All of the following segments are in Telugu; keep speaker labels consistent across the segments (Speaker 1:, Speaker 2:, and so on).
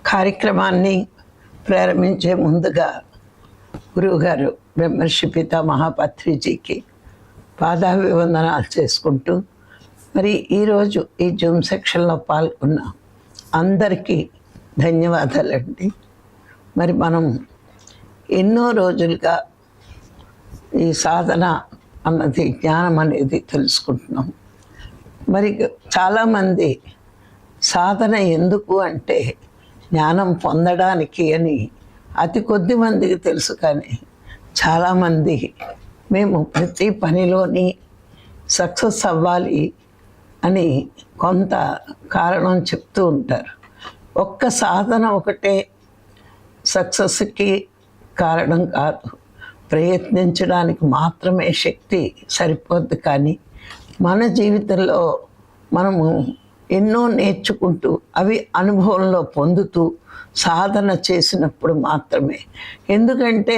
Speaker 1: కార్యక్రమాన్ని ప్రారంభించే ముందుగా గురువుగారు బ్రహ్మర్షి పితామహ పత్రిజీకి పాదాభివందనాలు చేసుకుంటూ, మరి ఈరోజు ఈ జూమ్ సెక్షన్లో పాల్గొన్న అందరికీ ధన్యవాదాలండి. మరి మనం ఎన్నో రోజులుగా ఈ సాధన అన్నది, జ్ఞానం అనేది తెలుసుకుంటున్నాం. మరి చాలామంది సాధన ఎందుకు అంటే జ్ఞానం పొందడానికి అని అతి కొద్ది మందికి తెలుసు, కానీ చాలామంది మేము ప్రతి పనిలోని సక్సెస్ అవ్వాలి అని కొంత కారణం చెప్తూ ఉంటారు. ఒక్క సాధన ఒకటే సక్సెస్కి కారణం కాదు, ప్రయత్నించడానికి మాత్రమే శక్తి సరిపోద్ది. కానీ మన జీవితంలో మనము ఎన్నో నేర్చుకుంటూ అవి అనుభవంలో పొందుతూ సాధన చేసినప్పుడు మాత్రమే. ఎందుకంటే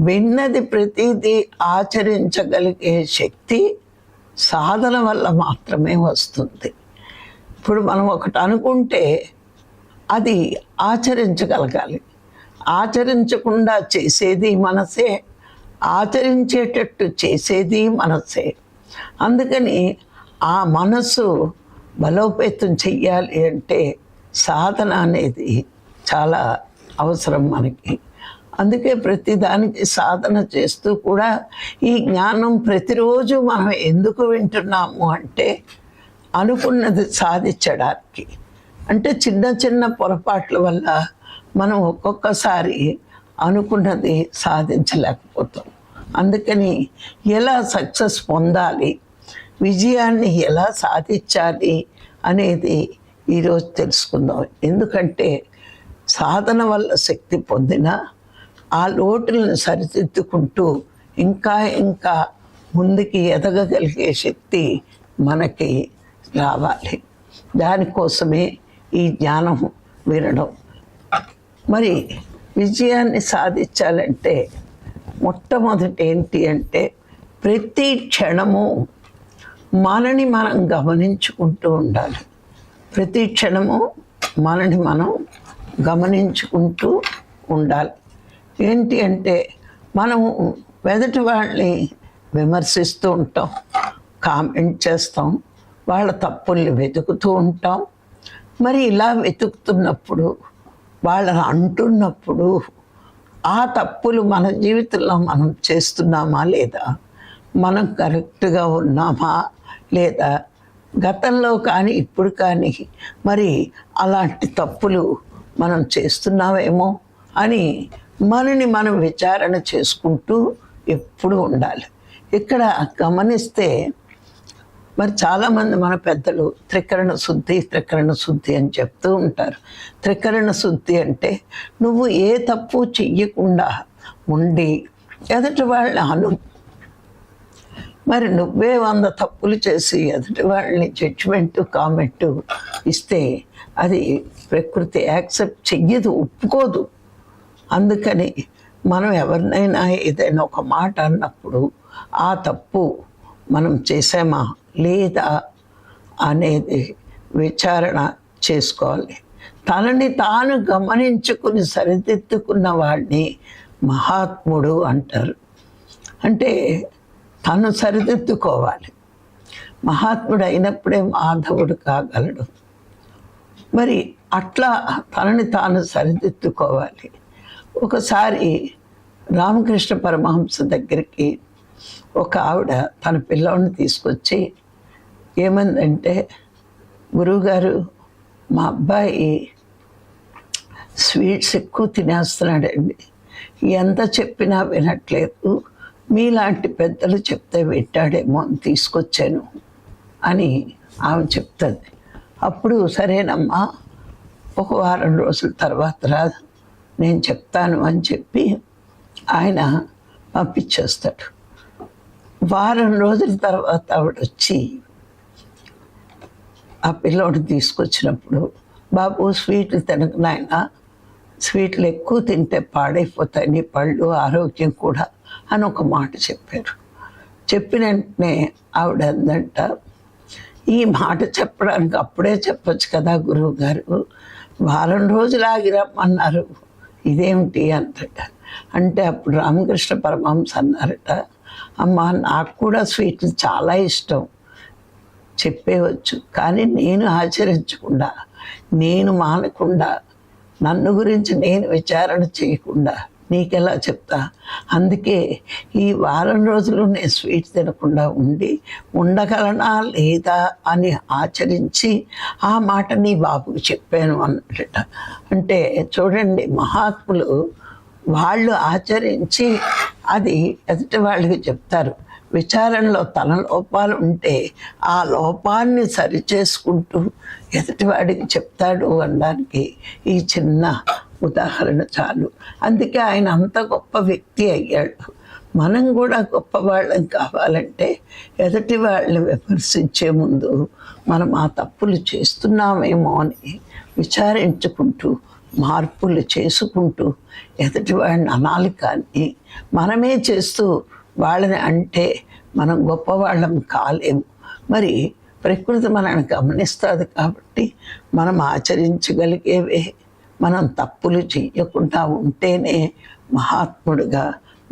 Speaker 1: విన్నది ప్రతిదీ ఆచరించగలిగే శక్తి సాధన వల్ల మాత్రమే వస్తుంది. ఇప్పుడు మనం ఒకటి అనుకుంటే అది ఆచరించగలగాలి. ఆచరించకుండా చేసేది మనసే, ఆచరించేటట్టు చేసేది మనసే. అందుకని ఆ మనసు బలోపేతం చెయ్యాలి అంటే సాధన అనేది చాలా అవసరం మనకి. అందుకే ప్రతిదానికి సాధన చేస్తూ కూడా ఈ జ్ఞానం ప్రతిరోజు మనం ఎందుకు వింటున్నాము అంటే అనుకున్నది సాధించడానికి. అంటే చిన్న చిన్న పొరపాట్ల వల్ల మనం ఒక్కొక్కసారి అనుకున్నది సాధించలేకపోతాం. అందుకని ఎలా సక్సెస్ పొందాలి, విజయాన్ని ఎలా సాధించాలి అనేది ఈరోజు తెలుసుకుందాం. ఎందుకంటే సాధన వల్ల శక్తి పొందిన ఆ లోటులను సరిదిద్దుకుంటూ ఇంకా ఇంకా ముందుకి ఎదగగలిగే శక్తి మనకి రావాలి. దానికోసమే ఈ జ్ఞానం వినడం. మరి విజయాన్ని సాధించాలంటే మొట్టమొదటి ఏంటి అంటే ప్రతి క్షణము మనని మనం గమనించుకుంటూ ఉండాలి. ప్రతి క్షణము మనని మనం గమనించుకుంటూ ఉండాలి. ఏంటి అంటే మనము ఎదుటి వాళ్ళని విమర్శిస్తూ ఉంటాం, కామెంట్ చేస్తాం, వాళ్ళ తప్పుల్ని వెతుకుతూ ఉంటాం. మరి ఇలా వెతుకుతున్నప్పుడు, వాళ్ళని అంటున్నప్పుడు ఆ తప్పులు మన జీవితంలో మనం చేస్తున్నామా లేదా, మనం కరెక్ట్గా ఉన్నామా లేదా, గతంలో కానీ ఇప్పుడు కానీ మరి అలాంటి తప్పులు మనం చేస్తున్నామేమో అని మనని మనం విచారణ చేసుకుంటూ ఎప్పుడు ఉండాలి. ఇక్కడ గమనిస్తే మరి చాలామంది మన పెద్దలు త్రికరణ శుద్ధి అని చెప్తూ ఉంటారు. త్రికరణ శుద్ధి అంటే నువ్వు ఏ తప్పు చెయ్యకుండా ఉండి ఎదుటి వాళ్ళని మరి నువ్వే 100 తప్పులు చేసి ఎదుటి వాళ్ళని జడ్జిమెంటు కామెంటు ఇస్తే అది ప్రకృతి యాక్సెప్ట్ చెయ్యదు, ఒప్పుకోదు. అందుకని మనం ఎవరినైనా ఏదైనా ఒక మాట అన్నప్పుడు ఆ తప్పు మనం చేసామా లేదా అనేది విచారణ చేసుకోవాలి. తనని తాను గమనించుకుని సరిదిద్దుకున్న వాడిని మహాత్ముడు అంటారు. అంటే తను సరిదిద్దుకోవాలి. మహాత్ముడు అయినప్పుడే మాధవుడు కాగలడు. మరి అట్లా తనని తాను సరిదిద్దుకోవాలి. ఒకసారి రామకృష్ణ పరమహంస దగ్గరికి ఒక ఆవిడ తన పిల్లవాడిని తీసుకొచ్చి ఏమందంటే, గురువుగారు మా అబ్బాయి స్వీట్స్ ఎక్కువ తినేస్తున్నాడండి, ఎంత చెప్పినా వినట్లేదు, మీలాంటి పెద్దలు చెప్తే వింటాడేమో అని తీసుకొచ్చాను అని ఆమె చెప్తుంది. అప్పుడు సరేనమ్మా, ఒక వారం రోజుల తర్వాత రాదు, నేను చెప్తాను అని చెప్పి ఆయన పంపించేస్తాడు. వారం రోజుల తర్వాత ఆవిడ వచ్చి ఆ పిల్లోడు తీసుకొచ్చినప్పుడు, బాబు స్వీట్లు తినకు నాయన, స్వీట్లు ఎక్కువ తింటే పాడైపోతాయి నీ పళ్ళు, ఆరోగ్యం కూడా అని ఒక మాట చెప్పారు. చెప్పిన వెంటనే ఆవిడ అందంట, ఈ మాట చెప్పడానికి అప్పుడే చెప్పొచ్చు కదా గురువు గారు, వారం రోజులు ఆగి రమ్మన్నారు, ఇదేమిటి అంటట. అంటే అప్పుడు రామకృష్ణ పరమహంస అన్నారట, అమ్మ నాకు కూడా స్వీట్లు చాలా ఇష్టం, చెప్పేవచ్చు, కానీ నేను ఆచరించకుండా, నేను మానకుండా, నన్ను గురించి నేను విచారణ చేయకుండా నీకెలా చెప్తా? అందుకే ఈ వారం రోజులు నేను స్వీట్ తినకుండా ఉండగలనా లేదా అని ఆచరించి ఆ మాట నీ బాబుకు చెప్పాను అన్నట. అంటే చూడండి, మహాత్ములు వాళ్ళు ఆచరించి అది ఎదుటి వాళ్ళకి చెప్తారు. విచారణలో తన లోపాలు ఉంటే ఆ లోపాన్ని సరిచేసుకుంటూ ఎదుటివాడికి చెప్తాడు అనడానికి ఈ చిన్న ఉదాహరణ చాలు. అందుకే ఆయన అంత గొప్ప వ్యక్తి అయ్యాడు. మనం కూడా గొప్పవాళ్ళం కావాలంటే ఎదుటి వాళ్ళని విమర్శించే ముందు మనం ఆ తప్పులు చేస్తున్నామేమో అని విచారించుకుంటూ మార్పులు చేసుకుంటూ ఎదుటివాడిని అనాలి. కానీ మనమే చేస్తూ వాళ్ళని అంటే మనం గొప్పవాళ్ళం కాలేము. మరి ప్రకృతి మనల్ని గమనిస్తుంది కాబట్టి మనం ఆచరించగలిగేవే, మనం తప్పులు చెయ్యకుండా ఉంటేనే మహాత్ముడిగా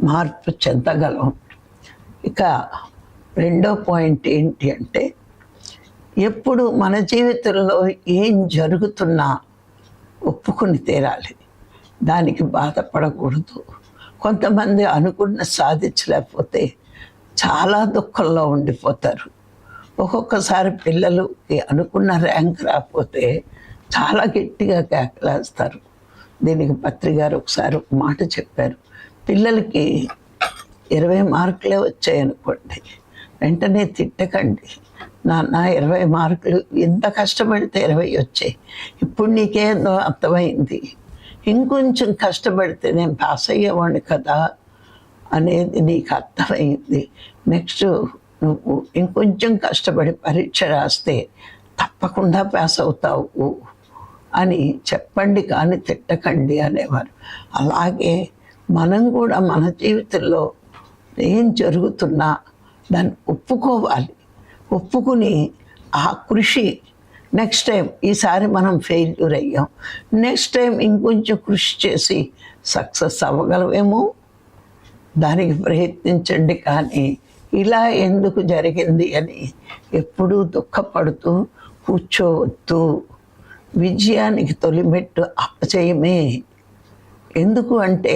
Speaker 1: మార్పు చెందగలం. ఇక రెండో పాయింట్ ఏంటి అంటే, ఎప్పుడు మన జీవితంలో ఏం జరుగుతున్నా ఒప్పుకొని తీరాలి, దానికి బాధపడకూడదు. కొంతమంది అనుకున్న సాధించలేకపోతే చాలా దుఃఖంలో ఉండిపోతారు. ఒక్కొక్కసారి పిల్లలకి అనుకున్న ర్యాంక్ రాకపోతే చాలా గట్టిగా కేకలేస్తారు. దీనికి పత్రి గారు ఒకసారి ఒక మాట చెప్పారు, పిల్లలకి 20 మార్కులే వచ్చాయనుకోండి, వెంటనే తిట్టకండి, నాన్న 20 మార్కులు, ఎంత కష్టపడితే 20 వచ్చాయి, ఇప్పుడు నీకేందో అర్థమైంది, ఇంకొంచెం కష్టపడితే నేను పాస్ అయ్యేవాడిని కదా అనేది నీకు అర్థమైంది, నెక్స్ట్ నువ్వు ఇంకొంచెం కష్టపడి పరీక్ష రాస్తే తప్పకుండా పాస్ అవుతావు అని చెప్పండి, కానీ తిట్టకండి అనేవారు. అలాగే మనం కూడా మన జీవితంలో ఏం జరుగుతున్నా దాన్ని ఒప్పుకోవాలి. ఒప్పుకుని ఆ కృషి, నెక్స్ట్ టైం, ఈసారి మనం ఫెయిల్యూర్ అయ్యాం, నెక్స్ట్ టైం ఇంకొంచెం కృషి చేసి సక్సెస్ అవ్వగలమేమో, దానికి ప్రయత్నించండి. కానీ ఇలా ఎందుకు జరిగింది అని ఎప్పుడూ దుఃఖపడుతూ కూర్చోవద్దు. విజయానికి తొలిమెట్టు అపజయమే. ఎందుకు అంటే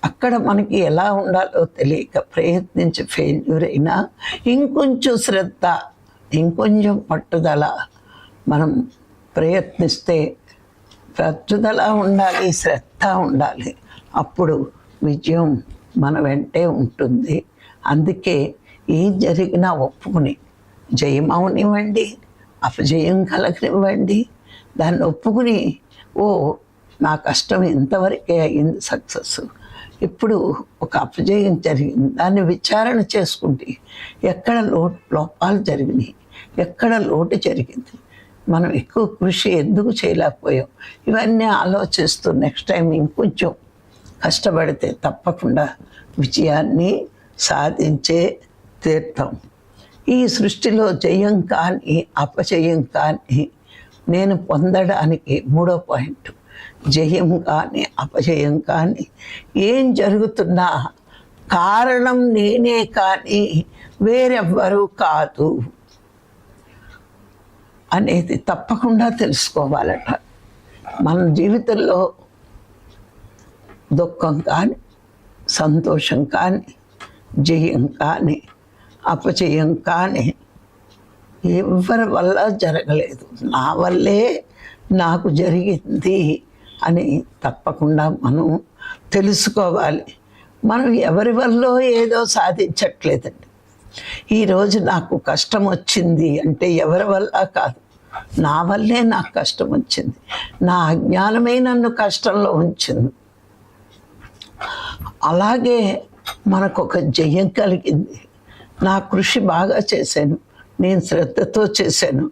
Speaker 1: అక్కడ మనకి ఎలా ఉండాలో తెలియక ప్రయత్నించి ఫెయిల్యూర్ అయినా ఇంకొంచెం శ్రద్ధ, ఇంకొంచెం పట్టుదల మనం ప్రయత్నిస్తే, పట్టుదల ఉండాలి, శ్రద్ధ ఉండాలి, అప్పుడు విజయం మన వెంటే ఉంటుంది. అందుకే ఏం జరిగినా ఒప్పుకుని, జయం అవనివ్వండి, అపజయం కలగనివ్వండి, దాన్ని ఒప్పుకుని, ఓ నా కష్టం ఇంతవరకే అయింది సక్సెస్, ఇప్పుడు ఒక అపజయం జరిగింది, దాన్ని విచారణ చేసుకుంటే ఎక్కడ లోపాలు జరిగినాయి, ఎక్కడ లోటు జరిగింది, మనం ఎక్కువ కృషి ఎందుకు చేయలేకపోయాం, ఇవన్నీ ఆలోచిస్తూ నెక్స్ట్ టైం ఇంకొంచెం కష్టపడితే తప్పకుండా విజయాన్ని సాధించే తీర్థం. ఈ సృష్టిలో జయం కానీ అపజయం కానీ నేను పొందడానికి మూడో పాయింట్, జయం కానీ అపజయం కానీ ఏం జరుగుతున్నా కారణం నేనే కానీ వేరెవ్వరూ కాదు అనేది తప్పకుండా తెలుసుకోవాలట. మన జీవితంలో దుఃఖం కానీ, సంతోషం కానీ, జయం కానీ, అపజయం కానీ ఎవరి వల్ల జరగలేదు, నా వల్లే నాకు జరిగింది అని తప్పకుండా మనం తెలుసుకోవాలి. మనం ఎవరి వల్ల ఏదో సాధించట్లేదండి. ఈరోజు నాకు కష్టం వచ్చింది అంటే ఎవరి వల్ల కాదు, నా వల్లే నాకు కష్టం వచ్చింది, నా అజ్ఞానమే నన్ను కష్టంలో ఉంచింది. అలాగే మనకు ఒక జయం కలిగింది, నా కృషి బాగా చేశాను, నేను శ్రద్ధతో చేశాను,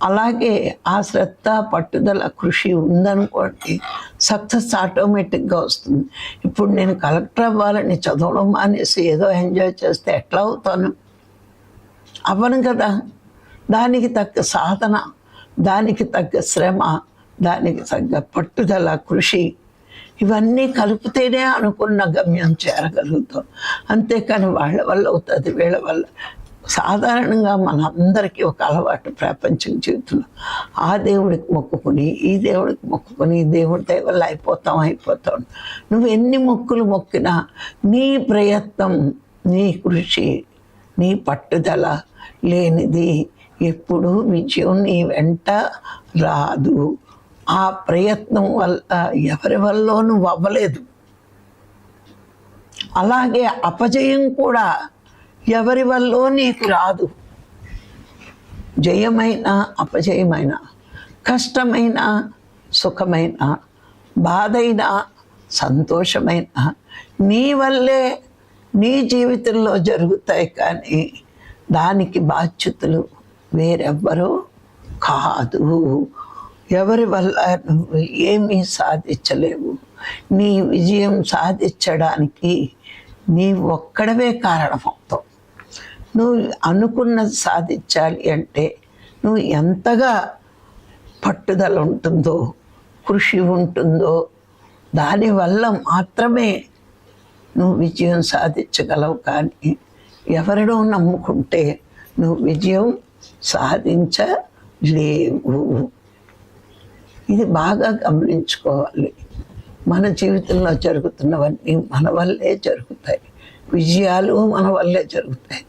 Speaker 1: అలాగే ఆ శ్రద్ధ పట్టుదల కృషి ఉందనుకోండి సక్సెస్ ఆటోమేటిక్గా వస్తుంది. ఇప్పుడు నేను కలెక్టర్ అవ్వాలని చదవడం మానేసి ఏదో ఎంజాయ్ చేస్తే ఎట్లా అవుతాను? అవ్వను కదా. దానికి తగ్గ సాధన, దానికి తగ్గ శ్రమ, దానికి తగ్గ పట్టుదల, కృషి ఇవన్నీ కలిపితేనే అనుకున్న గమ్యం చేరగలుగుతాం. అంతేకాని వాళ్ళ వల్ల అవుతుంది, వీళ్ళ వల్ల. సాధారణంగా మనందరికీ ఒక అలవాటు ప్రపంచం జీవితంలో, ఆ దేవుడికి మొక్కుకుని ఈ దేవుడికి మొక్కుకుని దేవుడి దయ వల్ల అయిపోతాం. నువ్వు ఎన్ని మొక్కులు మొక్కినా నీ ప్రయత్నం, నీ కృషి, నీ పట్టుదల లేనిది ఎప్పుడూ విజయం నీ వెంట రాదు. ఆ ప్రయత్నం వల్ల ఎవరి వల్ల నువ్వు అవ్వలేదు. అలాగే అపజయం కూడా ఎవరి వల్ల నీకు రాదు. జయమైన అపజయమైన, కష్టమైన సుఖమైన, బాధైన సంతోషమైన నీ వల్లే నీ జీవితంలో జరుగుతాయి. కానీ దానికి బాధ్యతలు వేరెవ్వరూ కాదు. ఎవరి వల్ల నువ్వు ఏమీ సాధించలేవు. నీ విజయం సాధించడానికి నీ ఒక్కడవే కారణమవుతావు. నువ్వు అనుకున్నది సాధించాలి అంటే నువ్వు ఎంతగా పట్టుదల ఉంటుందో, కృషి ఉంటుందో, దానివల్ల మాత్రమే నువ్వు విజయం సాధించగలవు. కానీ ఎవరినో నమ్ముకుంటే నువ్వు విజయం సాధించలేవు. ఇది బాగా గమనించుకోవాలి. మన జీవితంలో జరుగుతున్నవన్నీ మన వల్లే జరుగుతాయి. విజయాలు మన వల్లే జరుగుతాయి,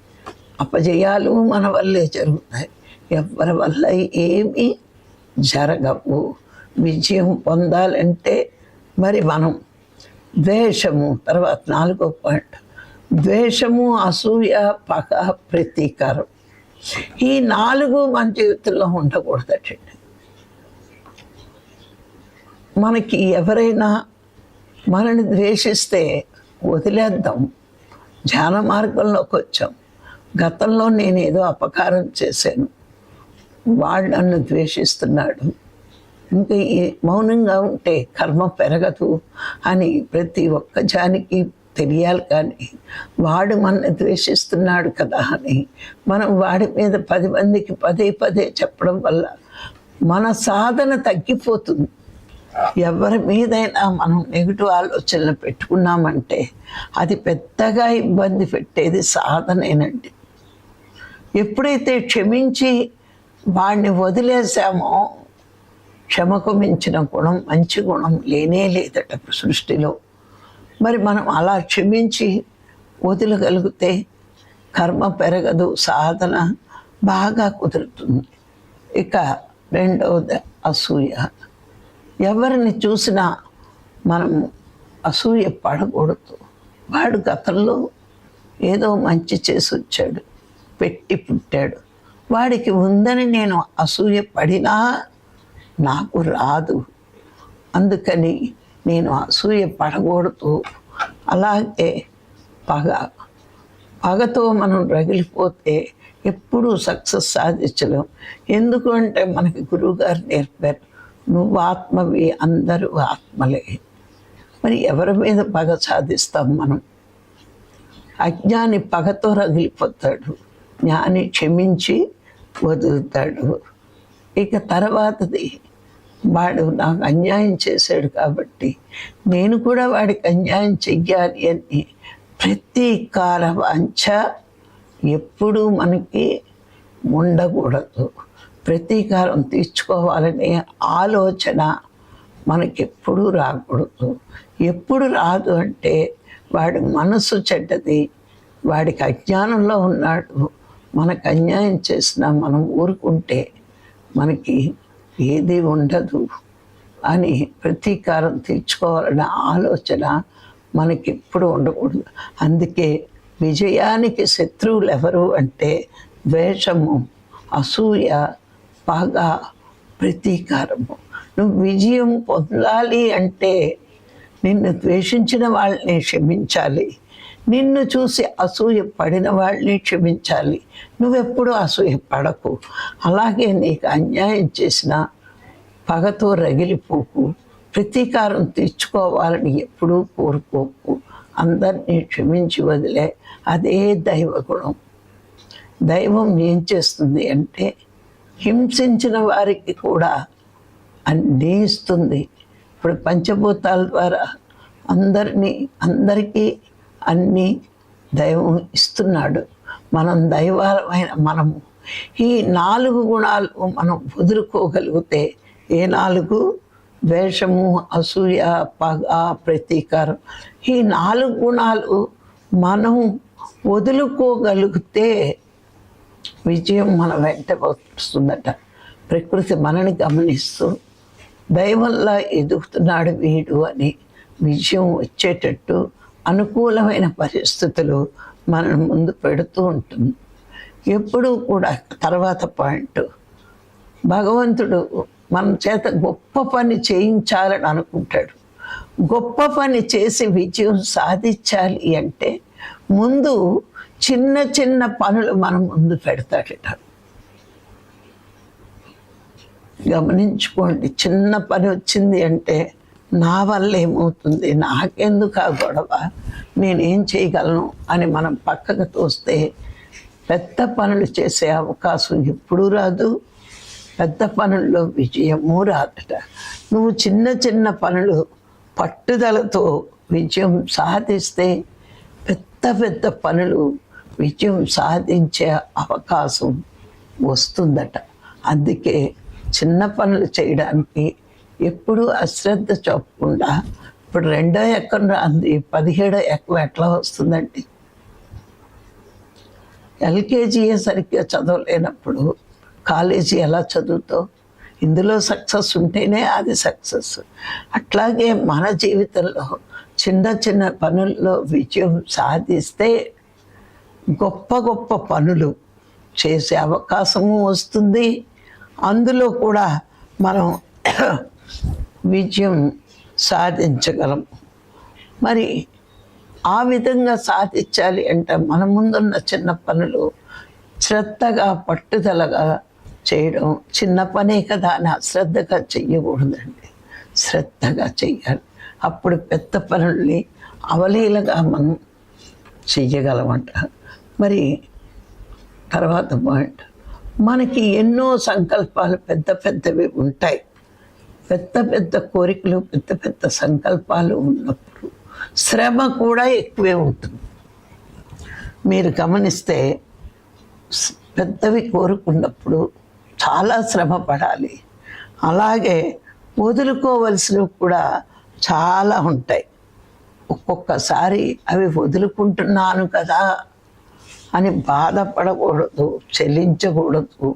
Speaker 1: అపజయాలు మన వల్లే జరుగుతాయి. ఎవరి వల్ల ఏమీ జరగవు. విజయం పొందాలంటే మరి మనం ద్వేషము, తర్వాత 4వ పాయింట్, ద్వేషము, అసూయ, పగ, ప్రతీకారం. ఈ 4 మన జీవితంలో ఉండకూడదండి. మనకి ఎవరైనా మనల్ని ద్వేషిస్తే వదిలేద్దాం. ధ్యాన మార్గంలోకి వచ్చాం. గతంలో నేను ఏదో అపకారం చేశాను, వాడు నన్ను ద్వేషిస్తున్నాడు, ఇంకా మౌనంగా ఉంటే కర్మ పెరగదు అని ప్రతి ఒక్క జానికి తెలియాలి. కానీ వాడు మనల్ని ద్వేషిస్తున్నాడు కదా అని మనం వాడి మీద 10 మందికి పదే చెప్పడం వల్ల మన సాధన తగ్గిపోతుంది. ఎవరి మీదైనా మనం నెగిటివ్ ఆలోచనలు పెట్టుకున్నామంటే అది పెద్దగా ఇబ్బంది పెట్టేది సాధనేనండి. ఎప్పుడైతే క్షమించి వాడిని వదిలేసామో, క్షమకు మించిన గుణం, మంచి గుణం లేనే లేదట సృష్టిలో. మరి మనం అలా క్షమించి వదలగలిగితే కర్మ పెరగదు, సాధన బాగా కుదురుతుంది. ఇక 2వది అసూయ. ఎవరిని చూసినా మనం అసూయ పడకూడదు. వాడు గతంలో ఏదో మంచి చేసి వచ్చాడు, పెట్టి పుట్టాడు, వాడికి ఉందని నేను అసూయ పడినా నాకు రాదు. అందుకని నేను అసూయ పడకూడదు. అలాగే పగతో మనం రగిలిపోతే ఎప్పుడూ సక్సెస్ సాధించలేం. ఎందుకు అంటే మనకి గురువుగారు నేర్పారు, నువ్వు ఆత్మవి, అందరూ ఆత్మలే. మరి ఎవరి మీద పగ సాధిస్తాం మనం? అజ్ఞాని పగతో రగిలిపోతాడు, జ్ఞాని క్షమించి వదులుతాడు. ఇక తర్వాతది, వాడు నాకు అన్యాయం చేశాడు కాబట్టి నేను కూడా వాడికి అన్యాయం చెయ్యాలి అని ప్రతీకార వాంఛ ఎప్పుడూ మనకి ఉండకూడదు. ప్రతీకారం తీర్చుకోవాలనే ఆలోచన మనకెప్పుడూ రాకూడదు. ఎప్పుడు రాదు అంటే వాడి మనసు చెడ్డది, వాడికి అజ్ఞానంలో ఉన్నాడు, మనకు అన్యాయం చేసినా మనం ఊరుకుంటే మనకి ఏది ఉండదు అని ప్రతీకారం తీర్చుకోవాలనే ఆలోచన మనకెప్పుడు ఉండకూడదు. అందుకే విజయానికి శత్రువులు ఎవరు అంటే ద్వేషము, అసూయ, పగ, ప్రతీకారము. నువ్వు విజయం పొందాలి అంటే నిన్ను ద్వేషించిన వాళ్ళని క్షమించాలి, నిన్ను చూసి అసూయ పడిన వాళ్ళని క్షమించాలి. నువ్వెప్పుడు అసూయ పడకు. అలాగే నీకు అన్యాయం చేసిన పగతో రగిలిపోకు, ప్రతీకారం తీర్చుకోవాలని ఎప్పుడూ కోరుకోకు. అందరినీ క్షమించి వదిలే, అదే దైవ గుణం. దైవం ఏం చేస్తుంది అంటే హింసించిన వారికి కూడా అన్నీ ఇస్తుంది. ఇప్పుడు పంచభూతాల ద్వారా అందరికీ అన్నీ దైవం ఇస్తున్నాడు. మనం దైవమైన మనము ఈ 4 గుణాలు మనం వదులుకోగలిగితే, ఏ 4? ద్వేషము, అసూయ, పగ, ప్రతీకారం. ఈ 4 గుణాలు మనం వదులుకోగలిగితే విజయం మన వెంట వస్తుందట. ప్రకృతి మనని గమనిస్తూ దైవంలా ఎదుగుతున్నాడు వీడు అని విజయం వచ్చేటట్టు అనుకూలమైన పరిస్థితులు మన ముందు పెడుతూ ఉంటుంది. ఎప్పుడూ కూడా తర్వాత పాయింట్, భగవంతుడు మన చేత గొప్ప పని చేయించాలని అనుకుంటాడు. గొప్ప పని చేసి విజయం సాధించాలి అంటే ముందు చిన్న చిన్న పనులు మనం ముందు పెడతాడట. గమనించుకోండి, చిన్న పని వచ్చింది అంటే నా వల్ల ఏమవుతుంది, నాకెందుకు ఆ గొడవ, నేనేం చేయగలను అని మనం పక్కకు తోస్తే పెద్ద పనులు చేసే అవకాశం ఎప్పుడూ రాదు. పెద్ద పనుల్లో విజయము రాదట. నువ్వు చిన్న చిన్న పనులు పట్టుదలతో విజయం సాధిస్తే పెద్ద పెద్ద పనులు విజయం సాధించే అవకాశం వస్తుందట. అందుకే చిన్న పనులు చేయడానికి ఎప్పుడూ అశ్రద్ధ చూపకుండా, ఇప్పుడు 2వ ఎక్కం రాంది 17వ ఎక్కం ఎట్లా వస్తుందండి? ఎల్కేజీయే సరిగ్గా చదవలేనప్పుడు కాలేజీ ఎలా చదువుతావు? ఇందులో సక్సెస్ ఉంటేనే అది సక్సెస్. అట్లాగే మన జీవితంలో చిన్న చిన్న పనుల్లో విజయం సాధిస్తే గొప్ప గొప్ప పనులు చేసే అవకాశము వస్తుంది. అందులో కూడా మనం విజయం సాధించగలం. మరి ఆ విధంగా సాధించాలి అంటే మన ముందున్న చిన్న పనులు శ్రద్ధగా పట్టుదలగా చేయడం. చిన్న పనే కదా అని అశ్రద్ధగా చెయ్యకూడదండి, శ్రద్ధగా చెయ్యాలి. అప్పుడు పెద్ద పనుల్ని అవలీలగా మనం చెయ్యగలమంట. మరి తర్వాత పాయింట్, మనకి ఎన్నో సంకల్పాలు పెద్ద పెద్దవి ఉంటాయి. పెద్ద పెద్ద కోరికలు, పెద్ద పెద్ద సంకల్పాలు ఉన్నప్పుడు శ్రమ కూడా ఎక్కువే ఉంటుంది. మీరు గమనిస్తే పెద్దవి కోరుకున్నప్పుడు చాలా శ్రమ పడాలి. అలాగే వదులుకోవలసినవి కూడా చాలా ఉంటాయి. ఒక్కొక్కసారి అవి వదులుకుంటున్నాను కదా అని బాధపడకూడదు, చెల్లించకూడదు.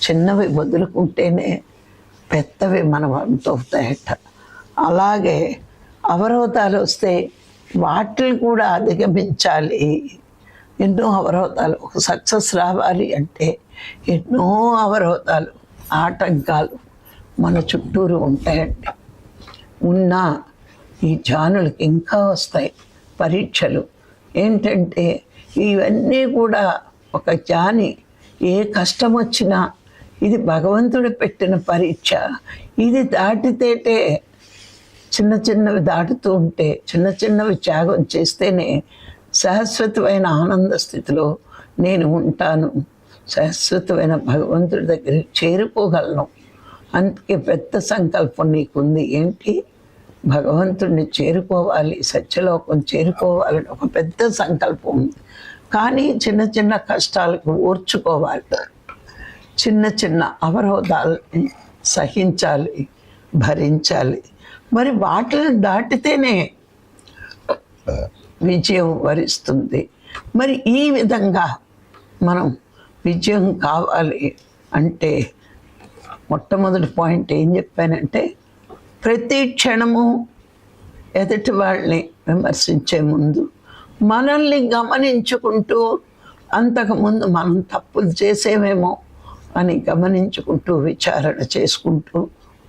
Speaker 1: చిన్నవి వదులుకుంటేనే పెద్దవి మన వంతు అవుతాయట. అలాగే అవరోధాలు వస్తే వాటిని కూడా అధిగమించాలి. ఎన్నో అవరోధాలు, ఒక సక్సెస్ రావాలి అంటే ఎన్నో అవరోధాలు, ఆటంకాలు మన చుట్టూరు ఉంటాయండి. ఉన్న ఈ జానులకి ఇంకా వస్తాయి పరీక్షలు. ఏంటంటే ఇవన్నీ కూడా ఒక జాని ఏ కష్టం వచ్చినా ఇది భగవంతుడు పెట్టిన పరీక్ష. ఇది దాటితేటే, చిన్న చిన్నవి దాటుతూ ఉంటే, చిన్న చిన్నవి త్యాగం చేస్తేనే శాశ్వతమైన ఆనంద స్థితిలో నేను ఉంటాను, శాశ్వతమైన భగవంతుడి దగ్గరికి చేరుకోగలను. అందుకే పెద్ద సంకల్పం నీకుంది. ఏంటి? భగవంతుడిని చేరుకోవాలి, సత్యలోకం చేరుకోవాలని ఒక పెద్ద సంకల్పం ఉంది. కానీ చిన్న చిన్న కష్టాలకు ఓర్చుకోవాలి, చిన్న చిన్న అవరోధాలని సహించాలి, భరించాలి. మరి వాటిని దాటితేనే విజయం వరిస్తుంది. మరి ఈ విధంగా మనం విజయం కావాలి అంటే మొట్టమొదటి పాయింట్ ఏం చెప్పానంటే, ప్రతి క్షణము ఎదుటి వాళ్ళని విమర్శించే ముందు మనల్ని గమనించుకుంటూ, అంతకుముందు మనం తప్పులు చేసేమేమో అని గమనించుకుంటూ విచారణ చేసుకుంటూ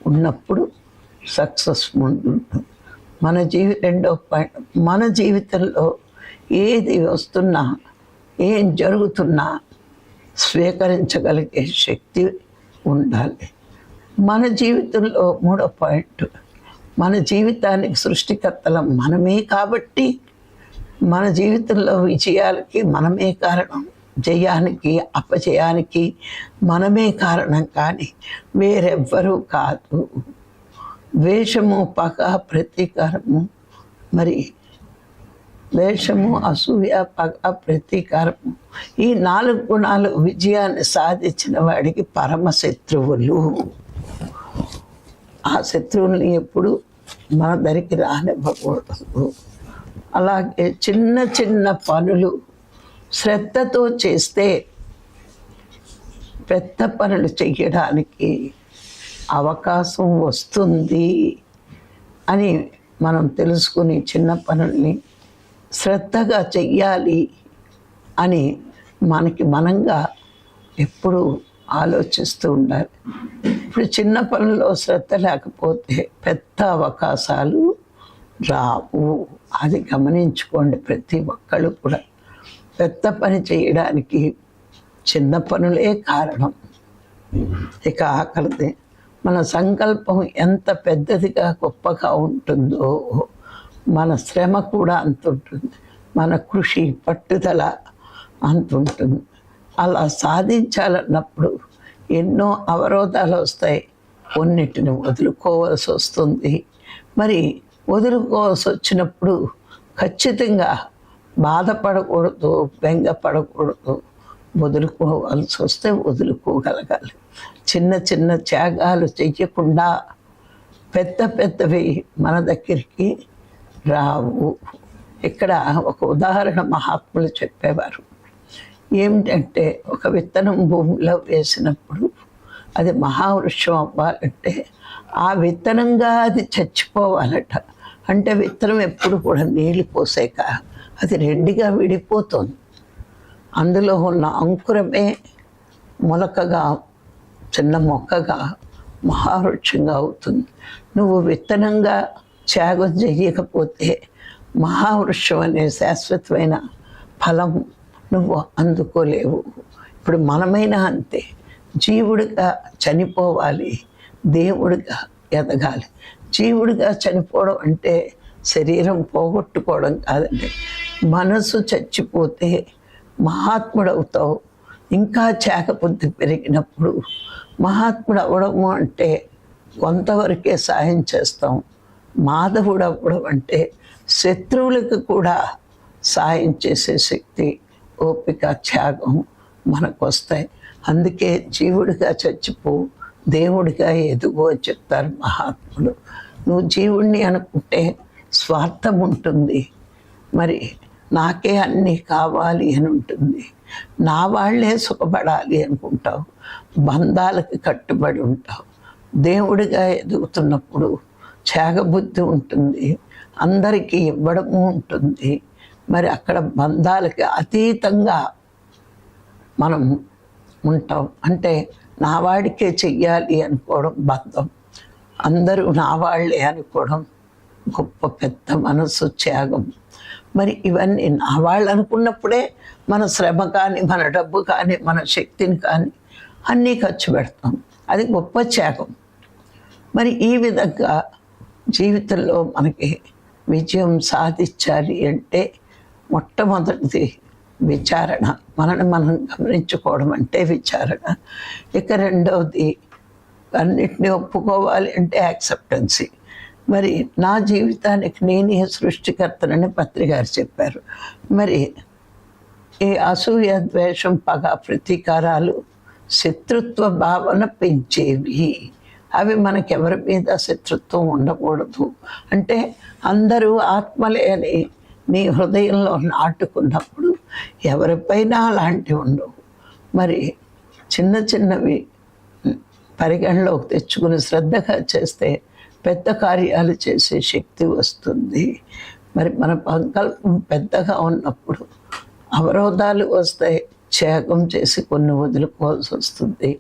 Speaker 1: ఉన్నప్పుడు సక్సెస్ ముందుంటుంది. రెండో పాయింట్, మన జీవితంలో ఏది వస్తున్నా, ఏం జరుగుతున్నా స్వీకరించగలిగే శక్తి ఉండాలి. మన జీవితంలో మూడో పాయింట్, మన జీవితానికి సృష్టికర్తలం మనమే కాబట్టి మన జీవితంలో విజయాలకి మనమే కారణం. జయానికి అపజయానికి మనమే కారణం, కానీ వేరెవ్వరూ కాదు. ద్వేషము, పగ, ప్రతీకారము, మరి ద్వేషము, అసూయ, పగ, ప్రతీకారము, ఈ 4 గుణాలు విజయాన్ని సాధించిన వాడికి పరమ శత్రువులు. ఆ శత్రువుల్ని ఎప్పుడు మన దగ్గరికి రానివ్వకూడదు. అలాగే చిన్న చిన్న పనులు శ్రద్ధతో చేస్తే పెద్ద పనులు చేయడానికి అవకాశం వస్తుంది అని మనం తెలుసుకుని చిన్న పనుల్ని శ్రద్ధగా చెయ్యాలి అని మనంగా ఎప్పుడు ఆలోచిస్తూ ఉండాలి. ఇప్పుడు చిన్న పనుల్లో శ్రద్ధ లేకపోతే పెద్ద అవకాశాలు రావు. అది గమనించుకోండి. ప్రతి ఒక్కళ్ళు కూడా పెద్ద పని చేయడానికి చిన్న పనులే కారణం. ఇక ఆఖరిది, మన సంకల్పం ఎంత పెద్దదిగా గొప్పగా ఉంటుందో మన శ్రమ కూడా అంత ఉంటుంది, మన కృషి పట్టుదల అంత ఉంటుంది. అలా సాధించాలన్నప్పుడు ఎన్నో అవరోధాలు వస్తాయి, కొన్నిటిని వదులుకోవాల్సి వస్తుంది. మరి వదులుకోవాల్సి వచ్చినప్పుడు ఖచ్చితంగా బాధపడకూడదు, బెంగపడకూడదు. వదులుకోవాల్సి వస్తే వదులుకోగలగాలి. చిన్న చిన్న త్యాగాలు చెయ్యకుండా పెద్ద పెద్దవి మన దగ్గరికి రావు. ఇక్కడ ఒక ఉదాహరణ మహాత్ములు చెప్పేవారు. ఏమిటంటే, ఒక విత్తనం భూమిలో వేసినప్పుడు అది మహావృక్షం అవ్వాలంటే ఆ విత్తనంగా అది చచ్చిపోవాలట. అంటే విత్తనం ఎప్పుడు కూడా నీళ్ళు పోసాక అది రెడ్డిగా విడిపోతుంది. అందులో ఉన్న అంకురమే మొలకగా, చిన్న మొక్కగా మహావృక్షంగా అవుతుంది. నువ్వు విత్తనంగా త్యాగం చేయకపోతే మహావృక్షం అనే శాశ్వతమైన ఫలం నువ్వు అందుకోలేవు. ఇప్పుడు మనమైనా అంతే. జీవుడిగా చనిపోవాలి, దేవుడిగా ఎదగాలి. జీవుడిగా చనిపోవడం అంటే శరీరం పోగొట్టుకోవడం కాదండి. మనసు చచ్చిపోతే మహాత్ముడవుతావు. ఇంకా త్యాగబుద్ధి పెరిగినప్పుడు మహాత్ముడు అవ్వడము అంటే కొంతవరకే సాయం చేస్తాం. మాధవుడు అవ్వడం అంటే శత్రువులకు కూడా సాయం చేసే శక్తి, ఓపిక, త్యాగం మనకు వస్తాయి. అందుకే జీవుడిగా చచ్చిపో, దేవుడిగా ఎదుగు అని చెప్తారు మహాత్ములు. నువ్వు జీవుణ్ణి అనుకుంటే స్వార్థం ఉంటుంది, మరి నాకే అన్నీ కావాలి అని ఉంటుంది. నా వాళ్ళే సుఖపడాలి అనుకుంటావు, బంధాలకు కట్టుబడి ఉంటావు. దేవుడిగా ఎదుగుతున్నప్పుడు త్యాగబుద్ధి ఉంటుంది, అందరికీ ఇవ్వడము ఉంటుంది. మరి అక్కడ బంధాలకి అతీతంగా మనం ఉంటాం. అంటే నా వాడికే చెయ్యాలి అనుకోవడం బంధం, అందరూ నా వాళ్ళే అనుకోవడం గొప్ప పెద్ద మనసు, త్యాగం. మరి ఇవన్నీ నా వాళ్ళు అనుకున్నప్పుడే మన శ్రమ కానీ, మన డబ్బు కానీ, మన శక్తిని కానీ అన్నీ ఖర్చు పెడతాం. అది గొప్ప త్యాగం. మరి ఈ విధంగా జీవితంలో మనకి విజయం సాధించాలి అంటే మొట్టమొదటిది విచారణ, మనల్ని మనం గమనించుకోవడం అంటే విచారణ. ఇక రెండవది అన్నిటినీ ఒప్పుకోవాలి అంటే యాక్సెప్టెన్సీ. మరి నా జీవితానికి నేనే సృష్టికర్తనని పత్రి గారు చెప్పారు. మరి ఈ అసూయ, ద్వేషం, పగ, ప్రతీకారాలు శత్రుత్వ భావన పెంచేవి. అవి మనకెవరి మీద శత్రుత్వం ఉండకూడదు. అంటే అందరూ ఆత్మలే అని నీ హృదయంలో నాటుకున్నప్పుడు ఎవరిపైనా అలాంటివి ఉండవు. మరి చిన్న చిన్నవి పరిగణలోకి తెచ్చుకుని శ్రద్ధగా చేస్తే పెద్ద కార్యాలు చేసే శక్తి వస్తుంది. మరి మన సంకల్పం పెద్దగా ఉన్నప్పుడు అవరోధాలు వస్తాయి, త్యాగం చేసి కొన్ని వదులుకోవాల్సి వస్తుంది.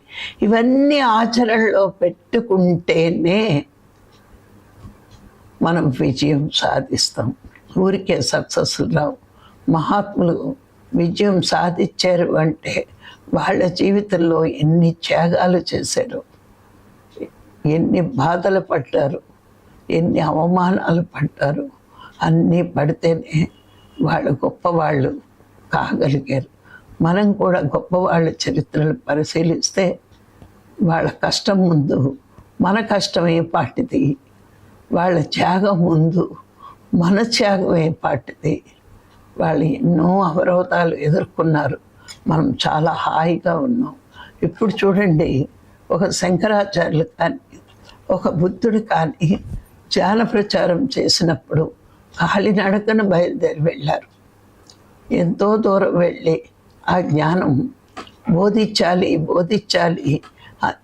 Speaker 1: ఇవన్నీ ఆచరణలో పెట్టుకుంటేనే మనం విజయం సాధిస్తాం. ఊరికే సక్సెస్ రావు. మహాత్ములు విజయం సాధించారు అంటే వాళ్ళ జీవితంలో ఎన్ని త్యాగాలు చేశారు, ఎన్ని బాధలు పడ్డారు, ఎన్ని అవమానాలు పడ్డారు. అన్నీ పడితేనే వాళ్ళు గొప్పవాళ్ళు కాగలిగారు. మనం కూడా గొప్పవాళ్ళ చరిత్రలు పరిశీలిస్తే వాళ్ళ కష్టం ముందు మన కష్టం ఏ పాటిది, వాళ్ళ త్యాగం ముందు మన త్యాగం ఏ పాటిది. వాళ్ళు ఎన్నో అవరోధాలు ఎదుర్కొన్నారు, మనం చాలా హాయిగా ఉన్నాం. ఇప్పుడు చూడండి, ఒక శంకరాచార్యులు కానీ ఒక బుద్ధుడు కానీ జ్ఞాన ప్రచారం చేసినప్పుడు కాలినడకన బయలుదేరి వెళ్ళారు. ఎంతో దూరం వెళ్ళి ఆ జ్ఞానం బోధించాలి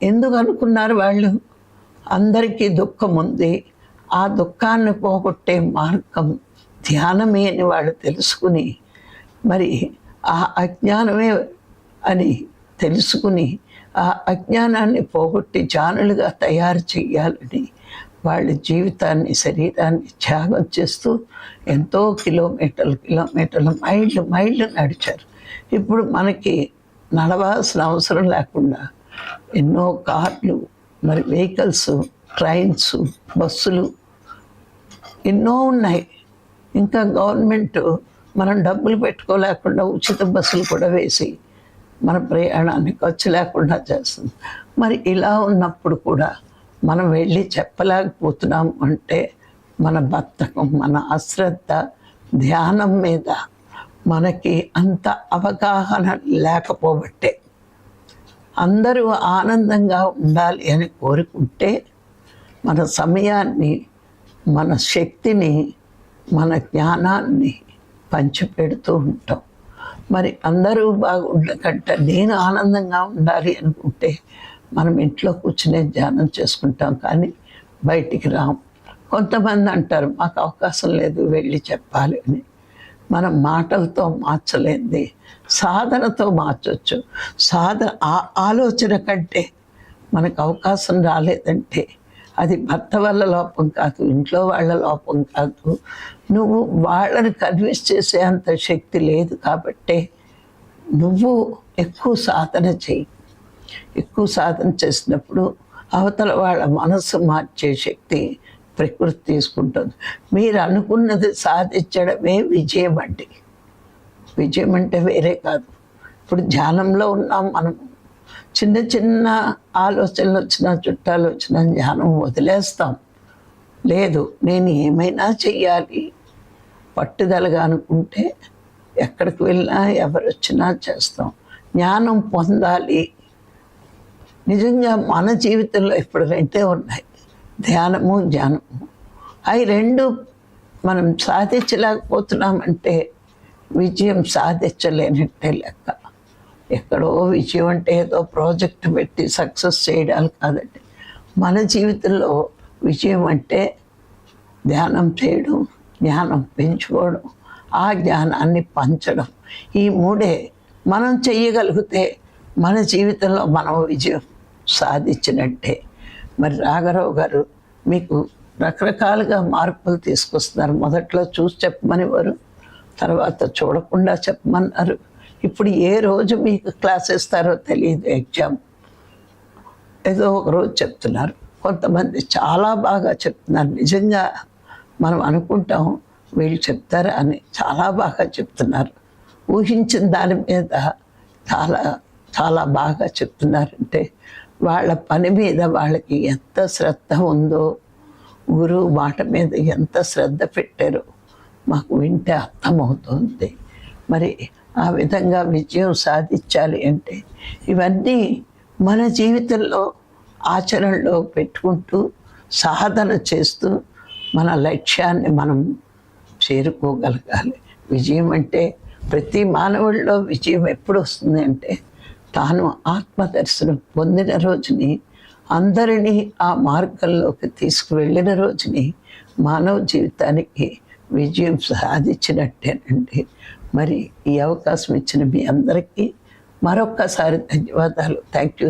Speaker 1: ఎందుకు అనుకున్నారు వాళ్ళు? అందరికీ దుఃఖం ఉంది, ఆ దుఃఖాన్ని పోగొట్టే మార్గం ధ్యానమే అని వాళ్ళు తెలుసుకుని, మరి ఆ అజ్ఞానమే అని తెలుసుకుని ఆ అజ్ఞానాన్ని పోగొట్టి జ్ఞానులుగా తయారు చేయాలని వాళ్ళ జీవితాన్ని శరీరాన్ని త్యాగం చేస్తూ ఎంతో కిలోమీటర్లు మైళ్ళు నడిచారు. ఇప్పుడు మనకి నడవాల్సిన అవసరం లేకుండా ఎన్నో కార్లు, మరి వెహికల్స్, ట్రైన్స్, బస్సులు ఎన్నో ఉన్నాయి. ఇంకా గవర్నమెంట్ మనం డబ్బులు పెట్టుకోలేకుండా ఉచిత బస్సులు కూడా వేసి మన ప్రయాణాన్ని ఖర్చు లేకుండా చేస్తుంది. మరి ఇలా ఉన్నప్పుడు కూడా మనం వెళ్ళి చెప్పలేకపోతున్నాం అంటే మన బద్ధకం, మన అశ్రద్ధ, ధ్యానం మీద మనకి అంత అవగాహన లేకపోబట్టే. అందరూ ఆనందంగా ఉండాలి అని కోరుకుంటే మన సమయాన్ని, మన శక్తిని, మన జ్ఞానాన్ని పంచిపెడుతూ ఉంటాం. మరి అందరూ బాగుండకంటే నేను ఆనందంగా ఉండాలి అనుకుంటే మనం ఇంట్లో కూర్చునే ధ్యానం చేసుకుంటాం, కానీ బయటికి రాం. కొంతమంది అంటారు మాకు అవకాశం లేదు వెళ్ళి చెప్పాలి అని. మనం మాటలతో మార్చలేంది సాధనతో మార్చవచ్చు. ఆలోచన కంటే మనకు అవకాశం రాలేదంటే అది భర్త వల్ల లోపం కాదు, ఇంట్లో వాళ్ళ లోపం కాదు. నువ్వు వాళ్ళని కన్విన్స్ చేసే అంత శక్తి లేదు కాబట్టే నువ్వు ఎక్కువ సాధన చెయ్యి. ఎక్కువ సాధన చేసినప్పుడు అవతల వాళ్ళ మనసు మార్చే శక్తి ప్రకృతి తీసుకుంటుంది. మీరు అనుకున్నది సాధించడమే విజయం అండి. విజయం అంటే వేరే కాదు. ఇప్పుడు ధ్యానంలో ఉన్నాం మనం. చిన్న చిన్న ఆలోచనలు వచ్చినా, చుట్టాలు వచ్చినా ధ్యానం వదిలేస్తాం. లేదు, నేను ఏమైనా చెయ్యాలి పట్టుదలగా అనుకుంటే ఎక్కడికి వెళ్ళినా ఎవరు వచ్చినా చేస్తాం. జ్ఞానం పొందాలి. నిజంగా మన జీవితంలో ఇప్పుడు రెండే ఉన్నాయి, ధ్యానము జ్ఞానము. అవి రెండు మనం సాధించలేకపోతున్నామంటే విజయం సాధించలేనట్టే లెక్క. ఎక్కడో విజయం అంటే ఏదో ప్రాజెక్ట్ పెట్టి సక్సెస్ చేయడాలు కాదండి. మన జీవితంలో విజయం అంటే ధ్యానం చేయడం, జ్ఞానం పెంచుకోవడం, ఆ జ్ఞానాన్ని పంచడం. ఈ మూడే మనం చెయ్యగలిగితే మన జీవితంలో మనం విజయం సాధించినట్టే. మరి రాఘరావు గారు మీకు రకరకాలుగా మార్పులు తీసుకొస్తున్నారు. మొదట్లో చూసి చెప్పమనేవారు, తర్వాత చూడకుండా చెప్పమన్నారు. ఇప్పుడు ఏ రోజు మీకు క్లాస్ ఇస్తారో తెలియదు. ఎగ్జామ్ ఏదో ఒక రోజు చెప్తున్నారు. కొంతమంది చాలా బాగా చెప్తున్నారు. నిజంగా మనం అనుకుంటాం వీళ్ళు చెప్తారా అని. చాలా బాగా చెప్తున్నారు. ఊహించిన దాని మీద చాలా చాలా బాగా చెప్తున్నారంటే వాళ్ళ పని మీద వాళ్ళకి ఎంత శ్రద్ధ ఉందో, గురువు మాట మీద ఎంత శ్రద్ధ పెట్టారో మాకు వింటే అర్థమవుతుంది. మరి ఆ విధంగా విజయం సాధించాలి అంటే ఇవన్నీ మన జీవితంలో ఆచరణలో పెట్టుకుంటూ సాధన చేస్తూ మన లక్ష్యాన్ని మనం చేరుకోగలగాలి. విజయం అంటే ప్రతి మానవుడిలో విజయం ఎప్పుడు వస్తుంది అంటే తాను ఆత్మదర్శనం పొందిన రోజుని, అందరినీ ఆ మార్గంలోకి తీసుకువెళ్ళిన రోజుని మానవ జీవితానికి విజయం సాధించినట్టేనండి. మరి ఈ అవకాశం ఇచ్చిన మీ అందరికీ మరొక్కసారి ధన్యవాదాలు. Thank you.